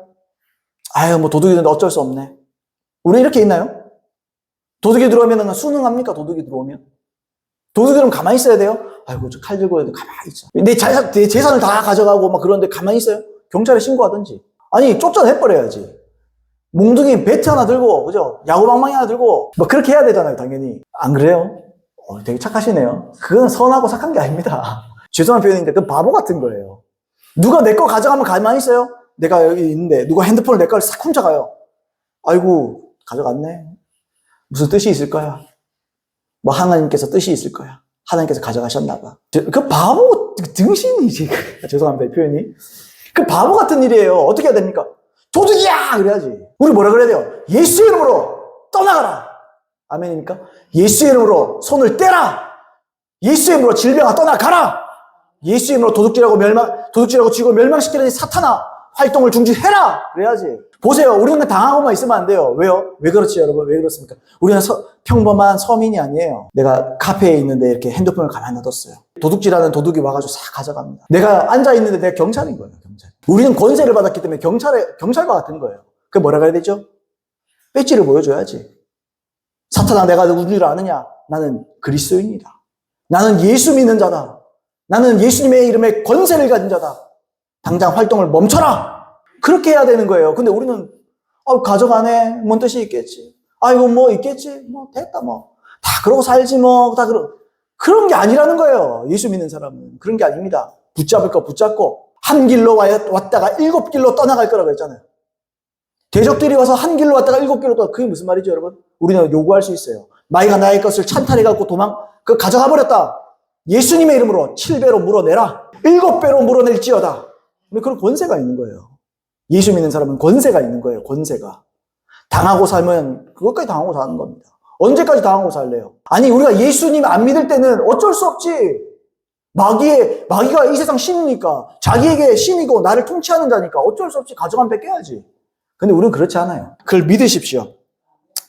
[SPEAKER 1] 도둑이 들었는데 어쩔 수 없네. 우리 이렇게 있나요? 도둑이 들어오면 순응합니까? 도둑이 들어오면? 도둑이 들어오면 가만히 있어야 돼요? 저 칼 들고 있는데 가만히 있어. 내 재산을 다 가져가고 막 그러는데 가만히 있어요? 경찰에 신고하든지. 아니, 쫓아내버려야지. 몽둥이 배트 하나 들고, 그죠? 야구방망이 하나 들고, 그렇게 해야 되잖아요, 당연히. 안 그래요? 되게 착하시네요. 그건 선하고 착한 게 아닙니다. 죄송한 표현인데, 그건 바보 같은 거예요. 누가 내 거 가져가면 가만히 있어요? 내가 여기 있는데, 누가 핸드폰을 내 걸 싹 훔쳐가요. 아이고, 가져갔네. 무슨 뜻이 있을 거야? 하나님께서 뜻이 있을 거야. 하나님께서 가져가셨나 봐. 그 바보 등신이지. 죄송합니다, 표현이. 그 바보 같은 일이에요. 어떻게 해야 됩니까? 도둑이야! 그래야지. 우리 뭐라 그래야 돼요? 예수 이름으로 떠나가라! 아멘입니까? 예수 이름으로 손을 떼라! 예수 이름으로 질병아 떠나가라! 예수 이름으로 도둑질하고 쥐고 멸망시키려는 사탄아! 활동을 중지해라! 그래야지. 보세요. 우리는 당하고만 있으면 안 돼요. 왜요? 왜 그렇지, 여러분? 왜 그렇습니까? 우리는 평범한 서민이 아니에요. 내가 카페에 있는데 이렇게 핸드폰을 가만히 놔뒀어요. 도둑질하는 도둑이 와가지고 싹 가져갑니다. 내가 앉아있는데 내가 경찰인 거예요, 경찰. 우리는 권세를 받았기 때문에 경찰과 같은 거예요. 그게 뭐라 그래야 되죠? 배지를 보여줘야지. 사탄아, 내가 누구를 아느냐? 나는 그리스도인이다. 나는 예수 믿는 자다. 나는 예수님의 이름에 권세를 가진 자다. 당장 활동을 멈춰라! 그렇게 해야 되는 거예요. 근데 우리는, 가져가네. 뭔 뜻이 있겠지. 아이고, 뭐 있겠지. 뭐, 됐다, 뭐. 다 그러고 살지, 뭐. 그런 게 아니라는 거예요. 예수 믿는 사람은. 그런 게 아닙니다. 붙잡을 거 붙잡고, 한 길로 왔다가 7길로 떠나갈 거라고 했잖아요. 대적들이 와서 한 길로 왔다가 7길로 떠나. 그게 무슨 말이죠, 여러분? 우리는 요구할 수 있어요. 마이가 나의 것을 찬탈해갖고 가져가 버렸다. 예수님의 이름으로 7배로 물어내라. 7배로 물어낼지어다. 그런 권세가 있는 거예요. 예수 믿는 사람은 권세가 있는 거예요. 권세가. 당하고 살면 그것까지 당하고 사는 겁니다. 언제까지 당하고 살래요? 아니, 우리가 예수님 안 믿을 때는 어쩔 수 없지. 마귀가 이 세상 신이니까, 자기에게 신이고 나를 통치하는 자니까 어쩔 수 없이 가져가면 뺏겨야지. 근데 우리는 그렇지 않아요. 그걸 믿으십시오.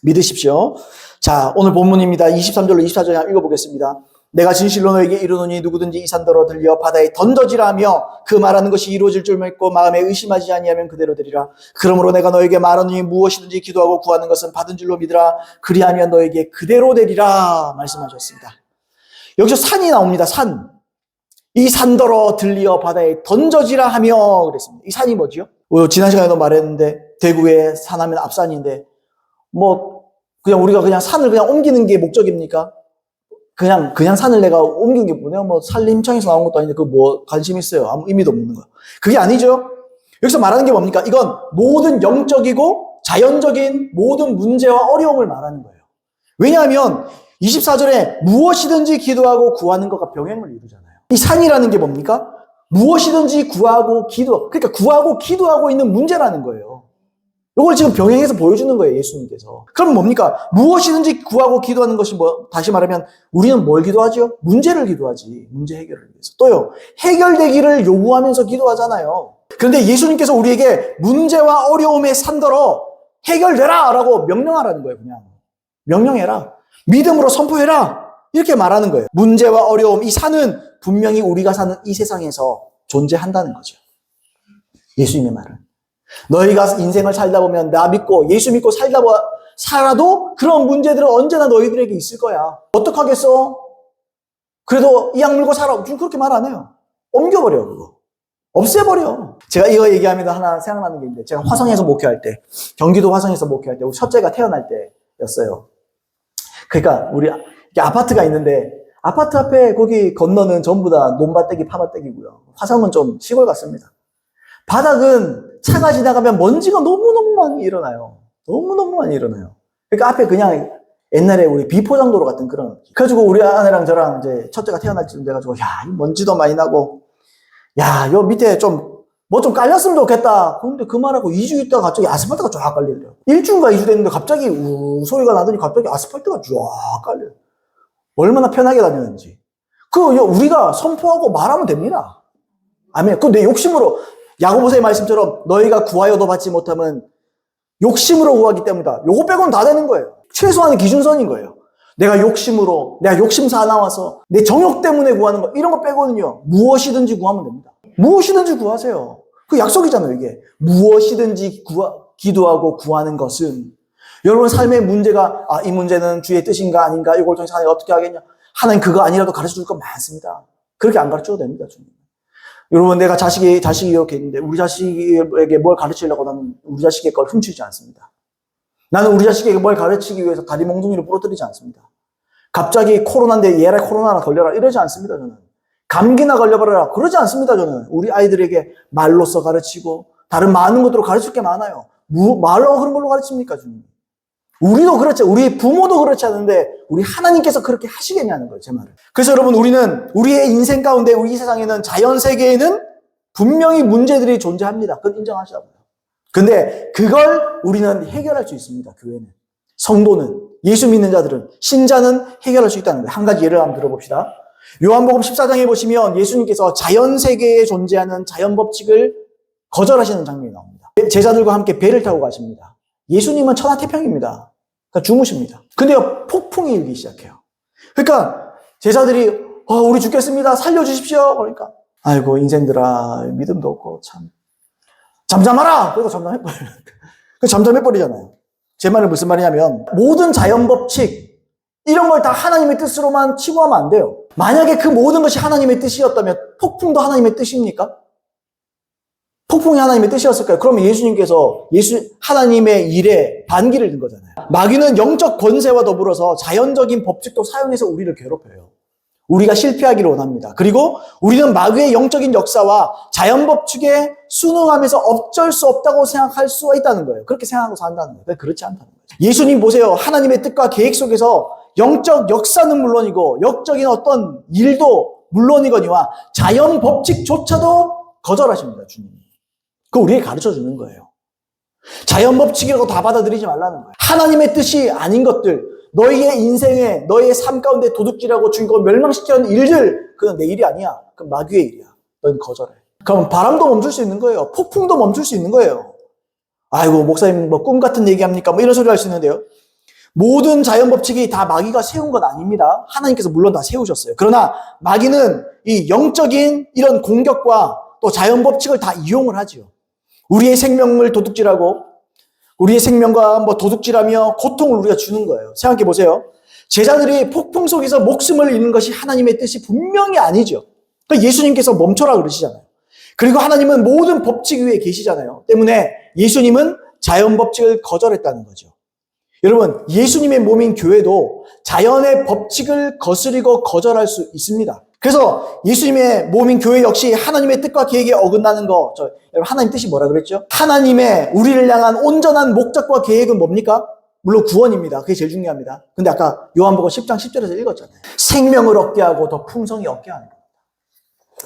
[SPEAKER 1] 믿으십시오. 자, 오늘 본문입니다. 23절로 24절 읽어보겠습니다. 내가 진실로 너에게 이르노니 누구든지 이 산더러 들려 바다에 던져지라 하며 그 말하는 것이 이루어질 줄 믿고 마음에 의심하지 아니하면 그대로 되리라. 그러므로 내가 너에게 말하노니 무엇이든지 기도하고 구하는 것은 받은 줄로 믿으라. 그리하면 너에게 그대로 되리라 말씀하셨습니다. 여기서 산이 나옵니다. 산. 이 산더러 들려 바다에 던져지라 하며 그랬습니다. 이 산이 뭐지요? 지난 시간에도 말했는데 대구의 산하면 앞산인데 그냥 우리가 그냥 산을 그냥 옮기는 게 목적입니까? 그냥 산을 내가 옮긴 게 뭐냐? 산림청에서 나온 것도 아닌데, 관심 있어요? 아무 의미도 없는 거. 그게 아니죠? 여기서 말하는 게 뭡니까? 이건 모든 영적이고 자연적인 모든 문제와 어려움을 말하는 거예요. 왜냐하면 24절에 무엇이든지 기도하고 구하는 것과 병행을 이루잖아요. 이 산이라는 게 뭡니까? 무엇이든지 구하고 그러니까 구하고 기도하고 있는 문제라는 거예요. 이걸 지금 병행해서 보여주는 거예요, 예수님께서. 그럼 뭡니까? 무엇이든지 구하고 기도하는 것이 다시 말하면 우리는 뭘 기도하죠? 문제를 기도하지. 문제 해결을 위해서. 또요, 해결되기를 요구하면서 기도하잖아요. 그런데 예수님께서 우리에게 문제와 어려움에 산더러 해결되라! 라고 명령하라는 거예요, 그냥. 명령해라. 믿음으로 선포해라. 이렇게 말하는 거예요. 문제와 어려움, 이 산은 분명히 우리가 사는 이 세상에서 존재한다는 거죠. 예수님의 말은. 너희가 인생을 살다 보면 나 믿고 예수 믿고 살아도 그런 문제들은 언제나 너희들에게 있을 거야. 어떡하겠어? 그래도 이 약 물고 살아. 지금 그렇게 말 안 해요. 옮겨버려, 그거. 없애버려. 제가 이거 얘기하면 하나 생각나는 게 있는데, 제가 화성에서 목회할 때, 경기도 화성에서 목회할 때, 우리 첫째가 태어날 때였어요. 그러니까 우리 아파트가 있는데, 아파트 앞에 거기 건너는 전부 다 논밭대기, 파밭대기고요. 화성은 좀 시골 같습니다. 바닥은 차가 지나가면 먼지가 너무너무 많이 일어나요. 너무너무 많이 일어나요. 그러니까 앞에 그냥 옛날에 우리 비포장도로 같은 그런. 그래가지고 우리 아내랑 저랑 이제 첫째가 태어날 쯤 돼가지고, 이 먼지도 많이 나고, 요 밑에 좀 깔렸으면 좋겠다. 그런데 그 말하고 2주 있다가 갑자기 아스팔트가 쫙 깔리더래요. 1주인가 2주 됐는데 갑자기 소리가 나더니 갑자기 아스팔트가 쫙 깔려요. 얼마나 편하게 다녔는지. 우리가 선포하고 말하면 됩니다. 아멘. 내 욕심으로, 야고보서의 말씀처럼 너희가 구하여도 받지 못하면 욕심으로 구하기 때문이다. 요거 빼고는 다 되는 거예요. 최소한의 기준선인 거예요. 내가 욕심사 나와서 내 정욕 때문에 구하는 거, 이런 거 빼고는요, 무엇이든지 구하면 됩니다. 무엇이든지 구하세요. 그 약속이잖아요, 이게. 무엇이든지 기도하고 구하는 것은, 여러분 삶의 문제가, 이 문제는 주의 뜻인가 아닌가, 이걸 통해서 하나님 어떻게 하겠냐. 하나님 그거 아니라도 가르쳐 줄 거 많습니다. 그렇게 안 가르쳐도 됩니다, 주님. 여러분, 내가 자식이 이렇게 있는데, 우리 자식에게 뭘 가르치려고 나는 우리 자식의 걸 훔치지 않습니다. 나는 우리 자식에게 뭘 가르치기 위해서 다리 몽둥이를 부러뜨리지 않습니다. 갑자기 코로나인데 얘라 코로나나 걸려라 이러지 않습니다, 저는. 감기나 걸려버려라 그러지 않습니다, 저는. 우리 아이들에게 말로써 가르치고 다른 많은 것들로 가르칠 게 많아요. 말로 그런 걸로 가르칩니까, 주님? 우리도 그렇지, 우리 부모도 그렇지 않은데 우리 하나님께서 그렇게 하시겠냐는 거예요, 제 말은. 그래서 여러분, 우리는 우리의 인생 가운데, 우리 이 세상에는, 자연 세계에는 분명히 문제들이 존재합니다. 그건 인정하시라고요. 근데 그걸 우리는 해결할 수 있습니다, 교회는. 성도는, 예수 믿는 자들은, 신자는 해결할 수 있다는 거예요. 한 가지 예를 한번 들어봅시다. 요한복음 14장에 보시면 예수님께서 자연 세계에 존재하는 자연 법칙을 거절하시는 장면이 나옵니다. 제자들과 함께 배를 타고 가십니다. 예수님은 천하태평입니다. 그러니까 주무십니다. 근데요, 폭풍이 일기 시작해요. 그러니까 제자들이 우리 죽겠습니다. 살려주십시오. 그러니까 아이고 인생들아, 믿음도 없고 참 잠잠하라. 그래서 잠잠해버려요. 잠잠해버리잖아요. 제 말은 무슨 말이냐면, 모든 자연 법칙 이런 걸 다 하나님의 뜻으로만 치부하면 안 돼요. 만약에 그 모든 것이 하나님의 뜻이었다면 폭풍도 하나님의 뜻입니까? 폭풍이 하나님의 뜻이었을까요? 그러면 예수님께서 하나님의 일에 반기를 든 거잖아요. 마귀는 영적 권세와 더불어서 자연적인 법칙도 사용해서 우리를 괴롭혀요. 우리가 실패하기를 원합니다. 그리고 우리는 마귀의 영적인 역사와 자연 법칙에 순응하면서 어쩔 수 없다고 생각할 수가 있다는 거예요. 그렇게 생각하고 산다는 거예요. 그렇지 않다는 거예요. 예수님 보세요. 하나님의 뜻과 계획 속에서 영적 역사는 물론이고 영적인 어떤 일도 물론이거니와 자연 법칙조차도 거절하십니다, 주님이. 그거 우리에게 가르쳐 주는 거예요. 자연 법칙이라고 다 받아들이지 말라는 거예요. 하나님의 뜻이 아닌 것들, 너희의 인생에, 너희의 삶 가운데 도둑질하고 죽이고 멸망시키는 일들, 그건 내 일이 아니야. 그건 마귀의 일이야. 너희는 거절해. 그럼 바람도 멈출 수 있는 거예요. 폭풍도 멈출 수 있는 거예요. 아이고, 목사님 뭐 꿈 같은 얘기합니까? 뭐 이런 소리 할 수 있는데요. 모든 자연 법칙이 다 마귀가 세운 건 아닙니다. 하나님께서 물론 다 세우셨어요. 그러나 마귀는 이 영적인 이런 공격과 또 자연 법칙을 다 이용을 하지요. 우리의 생명을 도둑질하고 우리의 생명과 뭐 도둑질하며 고통을 우리가 주는 거예요. 생각해 보세요. 제자들이 폭풍 속에서 목숨을 잃는 것이 하나님의 뜻이 분명히 아니죠. 그러니까 예수님께서 멈춰라 그러시잖아요. 그리고 하나님은 모든 법칙 위에 계시잖아요. 때문에 예수님은 자연 법칙을 거절했다는 거죠. 여러분, 예수님의 몸인 교회도 자연의 법칙을 거스리고 거절할 수 있습니다. 그래서 예수님의 몸인 교회 역시 하나님의 뜻과 계획에 어긋나는 거, 여러분, 하나님 뜻이 뭐라 그랬죠? 하나님의 우리를 향한 온전한 목적과 계획은 뭡니까? 물론 구원입니다. 그게 제일 중요합니다. 근데 아까 요한복음 10장 10절에서 읽었잖아요. 생명을 얻게 하고 더 풍성히 얻게 하는 겁니다.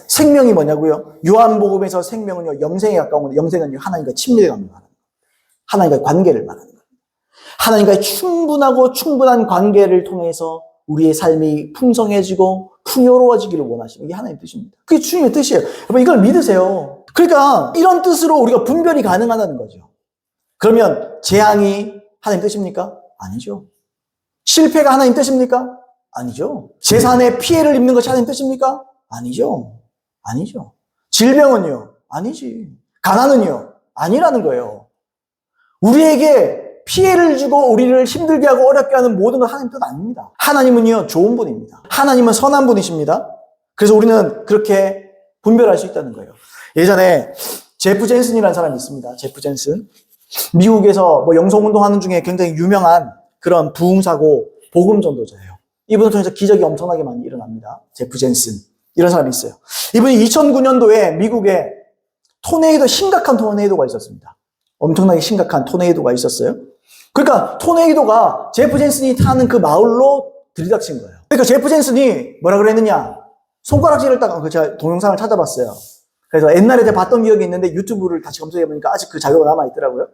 [SPEAKER 1] 생명이 뭐냐고요? 요한복음에서 생명은요, 영생에 가까운 건데, 영생은요, 하나님과 친밀감을 말하는 거예요. 하나님과의 관계를 말하는 거예요. 하나님과의 충분하고 충분한 관계를 통해서 우리의 삶이 풍성해지고 풍요로워지기를 원하시는, 이게 하나님의 뜻입니다. 그게 주님의 뜻이에요. 여러분, 이걸 믿으세요. 그러니까 이런 뜻으로 우리가 분별이 가능하다는 거죠. 그러면 재앙이 하나님 뜻입니까? 아니죠. 실패가 하나님 뜻입니까? 아니죠. 재산에 피해를 입는 것이 하나님 뜻입니까? 아니죠. 아니죠. 질병은요? 아니지. 가난은요? 아니라는 거예요. 우리에게 피해를 주고 우리를 힘들게 하고 어렵게 하는 모든 건 하나님 뜻 아닙니다. 하나님은요, 좋은 분입니다. 하나님은 선한 분이십니다. 그래서 우리는 그렇게 분별할 수 있다는 거예요. 예전에 제프 젠슨이라는 사람이 있습니다. 제프 젠슨. 미국에서 뭐 영성운동하는 중에 굉장히 유명한 그런 부흥사고 복음 전도자예요. 이분을 통해서 기적이 엄청나게 많이 일어납니다. 제프 젠슨. 이런 사람이 있어요. 이분이 2009년도에 미국에 심각한 토네이도가 있었습니다. 엄청나게 심각한 토네이도가 있었어요. 그러니까 토네이도가 제프 젠슨이 타는 그 마을로 들이닥친 거예요. 그러니까 제프 젠슨이 뭐라 그랬느냐? 손가락질을 딱, 제가 동영상을 찾아봤어요. 그래서 옛날에 제가 봤던 기억이 있는데 유튜브를 다시 검색해보니까 아직 그 자료가 남아있더라고요.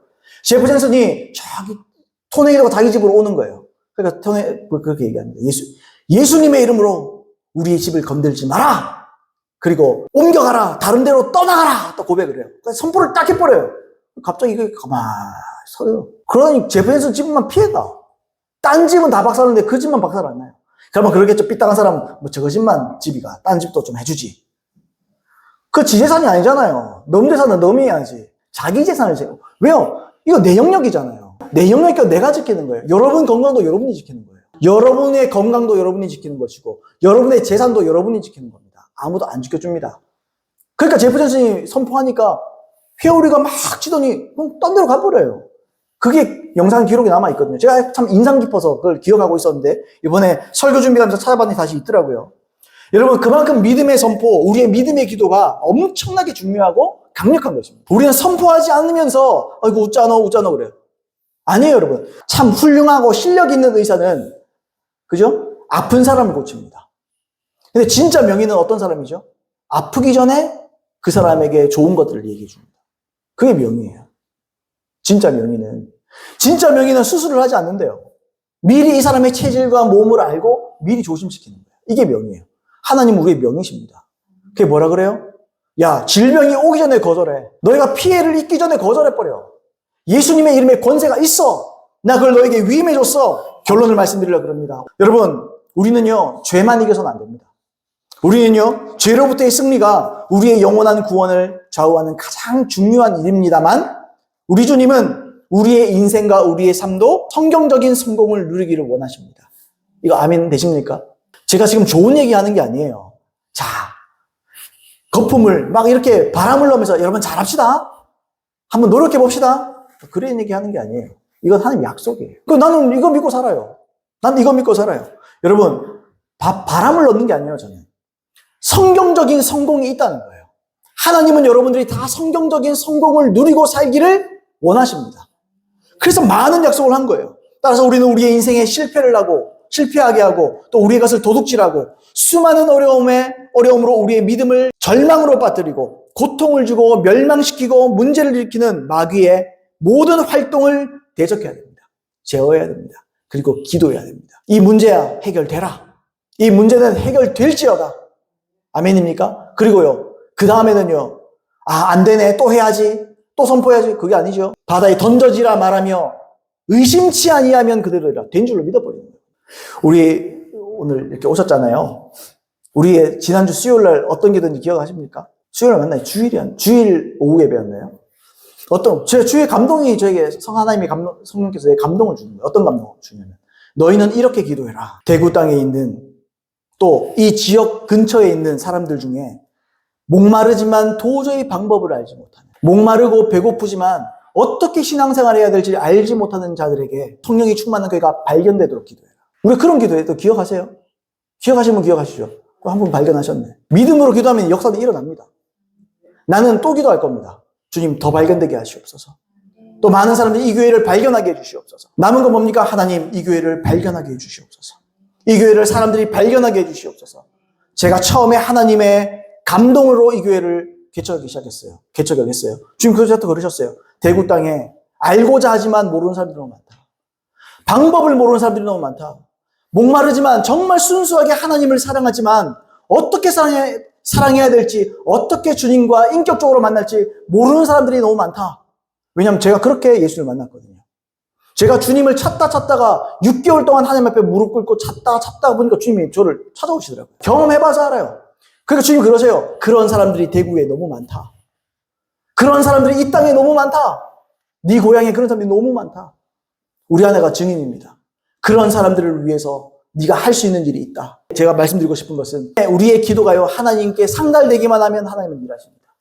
[SPEAKER 1] 제프 젠슨이 저기 토네이도가 자기 집으로 오는 거예요. 그러니까 그렇게 얘기합니다. 예수님의 이름으로 우리의 집을 건들지 마라! 그리고 옮겨가라! 다른 데로 떠나가라! 또 고백을 해요. 그러니까 선포를 딱 해버려요. 갑자기 이게 가만히 서요. 그러니 제프 젠슨 집만 피해가. 딴 집은 다 박살났는데 그 집만 박살 안 나요. 그러면 그러겠죠. 삐딱한 사람은 뭐 저거 집만 집이가. 딴 집도 좀 해주지. 그 지 재산이 아니잖아요. 놈 재산은 놈이 해야지. 자기 재산을 재고. 왜요? 이거 내 영역이잖아요. 내 영역이니까 내가 지키는 거예요. 여러분 건강도 여러분이 지키는 거예요. 여러분의 건강도 여러분이 지키는 것이고 여러분의 재산도 여러분이 지키는 겁니다. 아무도 안 지켜줍니다. 그러니까 제프 젠슨이 선포하니까 회오리가 막 치더니 딴 데로 가버려요. 그게 영상 기록이 남아있거든요. 제가 참 인상 깊어서 그걸 기억하고 있었는데 이번에 설교 준비하면서 찾아봤더니 다시 있더라고요. 여러분, 그만큼 믿음의 선포, 우리의 믿음의 기도가 엄청나게 중요하고 강력한 것입니다. 우리는 선포하지 않으면서 아이고 웃잖아 그래요. 아니에요, 여러분. 참 훌륭하고 실력 있는 의사는, 그죠? 아픈 사람을 고칩니다. 근데 진짜 명의는 어떤 사람이죠? 아프기 전에 그 사람에게 좋은 것들을 얘기해 줍니다. 그게 명의예요. 진짜 명의는. 진짜 명의는 수술을 하지 않는데요. 미리 이 사람의 체질과 몸을 알고 미리 조심시키는 거예요. 이게 명의예요. 하나님은 우리의 명의십니다. 그게 뭐라 그래요? 야, 질병이 오기 전에 거절해. 너희가 피해를 입기 전에 거절해버려. 예수님의 이름에 권세가 있어. 나 그걸 너에게 위임해줬어. 결론을 말씀드리려고 그럽니다. 여러분, 우리는요, 죄만 이겨서는 안 됩니다. 우리는요, 죄로부터의 승리가 우리의 영원한 구원을 좌우하는 가장 중요한 일입니다만, 우리 주님은 우리의 인생과 우리의 삶도 성경적인 성공을 누리기를 원하십니다. 이거 아멘 되십니까? 제가 지금 좋은 얘기 하는 게 아니에요. 자, 거품을 막 이렇게 바람을 넣으면서 여러분 잘합시다. 한번 노력해 봅시다. 그런 얘기 하는 게 아니에요. 이건 하나님 약속이에요. 나는 이거 믿고 살아요. 난 이거 믿고 살아요. 여러분, 바람을 넣는 게 아니에요, 저는. 성경적인 성공이 있다는 거예요. 하나님은 여러분들이 다 성경적인 성공을 누리고 살기를 원하십니다. 그래서 많은 약속을 한 거예요. 따라서 우리는 우리의 인생에 실패하게 하고, 또 우리의 것을 도둑질하고, 수많은 어려움으로 우리의 믿음을 절망으로 빠뜨리고, 고통을 주고, 멸망시키고, 문제를 일으키는 마귀의 모든 활동을 대적해야 됩니다. 제어해야 됩니다. 그리고 기도해야 됩니다. 이 문제야 해결되라. 이 문제는 해결될지어다. 아멘입니까? 그리고요, 그 다음에는요, 안 되네, 또 해야지, 또 선포해야지. 그게 아니죠. 바다에 던져지라 말하며 의심치 아니하면 그대로라. 된 줄로 믿어버리는 거예요. 우리 오늘 이렇게 오셨잖아요. 우리의 지난주 수요일날 어떤 기도인지 기억하십니까? 수요일날 만나요. 주일 오후에 배웠나요? 제 주의 감동이 저에게 성령께서 감동을 주는 거예요. 어떤 감동을 주냐면, 너희는 이렇게 기도해라. 대구 땅에 있는, 또 이 지역 근처에 있는 사람들 중에 목마르지만 도저히 방법을 알지 못하는, 목마르고 배고프지만 어떻게 신앙생활을 해야 될지 알지 못하는 자들에게 성령이 충만한 그가 발견되도록 기도해라. 우리 그런 기도해. 또 기억하세요? 기억하시면 기억하시죠? 한 분 발견하셨네. 믿음으로 기도하면 역사는 일어납니다. 나는 또 기도할 겁니다. 주님, 더 발견되게 하시옵소서. 또 많은 사람들이 이 교회를 발견하게 해주시옵소서. 남은 건 뭡니까? 하나님, 이 교회를 발견하게 해주시옵소서. 이 교회를 사람들이 발견하게 해주시옵소서. 제가 처음에 하나님의 감동으로 이 교회를 개척하기 시작했어요. 개척을 했어요. 주님 그저부터 그러셨어요. 대구 땅에 알고자 하지만 모르는 사람들이 너무 많다. 방법을 모르는 사람들이 너무 많다. 목마르지만 정말 순수하게 하나님을 사랑하지만 어떻게 사랑해야 될지, 어떻게 주님과 인격적으로 만날지 모르는 사람들이 너무 많다. 왜냐하면 제가 그렇게 예수를 만났거든요. 제가 주님을 찾다가 6개월 동안 하나님 앞에 무릎 꿇고 찾다 보니까 주님이 저를 찾아오시더라고요. 경험해봐서 알아요. 그러니까 주님이 그러세요. 그런 사람들이 대구에 너무 많다. 그런 사람들이 이 땅에 너무 많다. 네 고향에 그런 사람들이 너무 많다. 우리 아내가 증인입니다. 그런 사람들을 위해서 네가 할 수 있는 일이 있다. 제가 말씀드리고 싶은 것은 우리의 기도가요, 하나님께 상달되기만 하면 하나님은 일하십니다.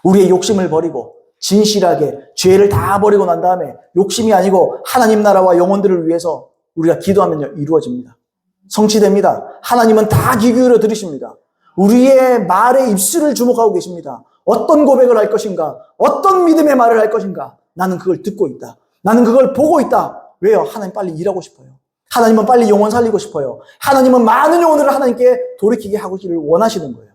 [SPEAKER 1] 우리의 욕심을 버리고 진실하게 죄를 다 버리고 난 다음에 욕심이 아니고 하나님 나라와 영혼들을 위해서 우리가 기도하면요, 이루어집니다. 성취됩니다. 하나님은 다 귀 기울여 들으십니다. 우리의 말에 입술을 주목하고 계십니다. 어떤 고백을 할 것인가? 어떤 믿음의 말을 할 것인가? 나는 그걸 듣고 있다. 나는 그걸 보고 있다. 왜요? 하나님 빨리 일하고 싶어요. 하나님은 빨리 영혼 살리고 싶어요. 하나님은 많은 영혼들을 하나님께 돌이키게 하기를 원하시는 거예요.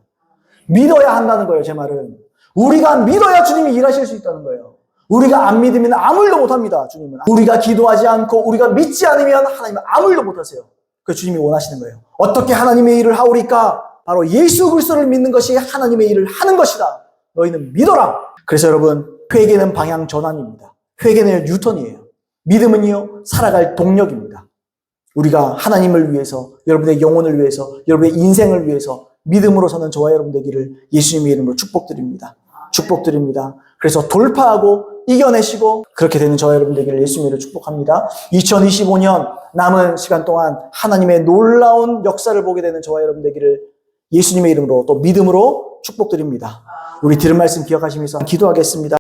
[SPEAKER 1] 믿어야 한다는 거예요, 제 말은. 우리가 믿어야 주님이 일하실 수 있다는 거예요. 우리가 안 믿으면 아무 일도 못합니다, 주님은. 우리가 기도하지 않고 우리가 믿지 않으면 하나님은 아무 일도 못하세요. 그래서 주님이 원하시는 거예요. 어떻게 하나님의 일을 하오리까? 바로 예수 그리스도를 믿는 것이 하나님의 일을 하는 것이다. 너희는 믿어라. 그래서 여러분, 회개는 방향 전환입니다. 회개는 유턴이에요. 믿음은요, 살아갈 동력입니다. 우리가 하나님을 위해서, 여러분의 영혼을 위해서, 여러분의 인생을 위해서 믿음으로 사는 저와 여러분 되기를 예수님의 이름으로 축복드립니다. 축복드립니다. 그래서 돌파하고 이겨내시고 그렇게 되는 저와 여러분 되기를 예수님의 이름으로 축복합니다. 2025년 남은 시간 동안 하나님의 놀라운 역사를 보게 되는 저와 여러분 되기를 예수님의 이름으로 또 믿음으로 축복드립니다. 우리 들은 말씀 기억하시면서 기도하겠습니다.